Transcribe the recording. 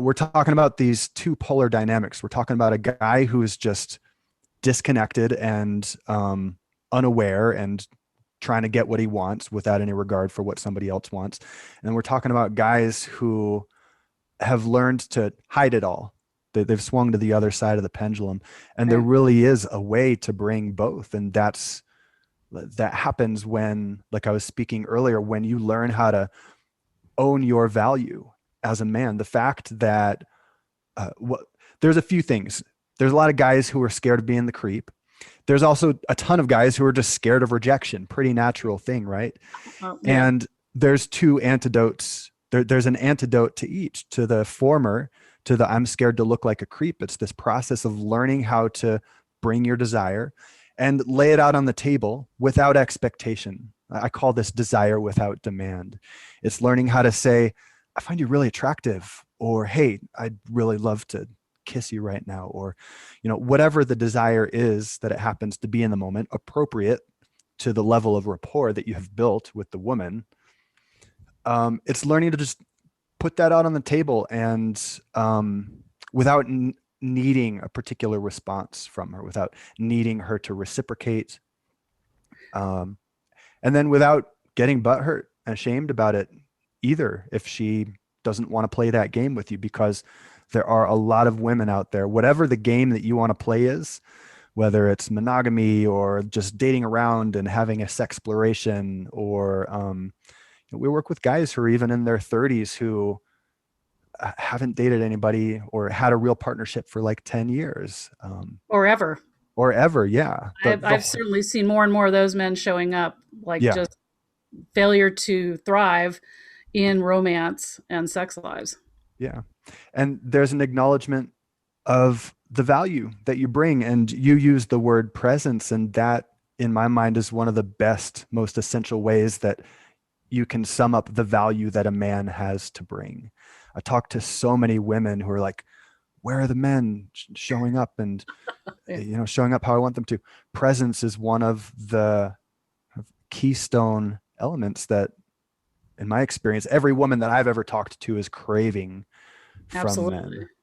we're talking about these two polar dynamics. We're talking about a guy who is just disconnected and unaware and trying to get what he wants without any regard for what somebody else wants. And we're talking about guys who have learned to hide it all. They've swung to the other side of the pendulum. And there Right. really is a way to bring both. And that happens when, like I was speaking earlier, when you learn how to own your value as a man. The fact that what there's a few things. There's a lot of guys who are scared of being the creep. There's also a ton of guys who are just scared of rejection. Pretty natural thing, right? Oh, yeah. And there's two antidotes. There's an antidote to each. To the former, to the I'm scared to look like a creep. It's this process of learning how to bring your desire and lay it out on the table without expectation. I call this desire without demand. It's learning how to say, I find you really attractive, or hey, I'd really love to kiss you right now, or whatever the desire is that it happens to be in the moment, appropriate to the level of rapport that you have built with the woman. It's learning to just put that out on the table and without needing a particular response from her, without needing her to reciprocate, um, and then without getting butthurt and ashamed about it either if she doesn't want to play that game with you, because there are a lot of women out there, whatever the game that you want to play is, whether it's monogamy or just dating around and having a sexploration, or we work with guys who are even in their 30s who haven't dated anybody or had a real partnership for like 10 years, Or ever. or ever. Yeah. I've certainly seen more and more of those men showing up, like Yeah. just failure to thrive in romance and sex lives. Yeah. And there's an acknowledgement of the value that you bring. And you use the word presence. And that, in my mind, is one of the best, most essential ways that you can sum up the value that a man has to bring. I talk to so many women who are like, where are the men showing up and Yeah, showing up how I want them to. Presence is one of the keystone elements that, in my experience, every woman that I've ever talked to is craving from absolutely. men.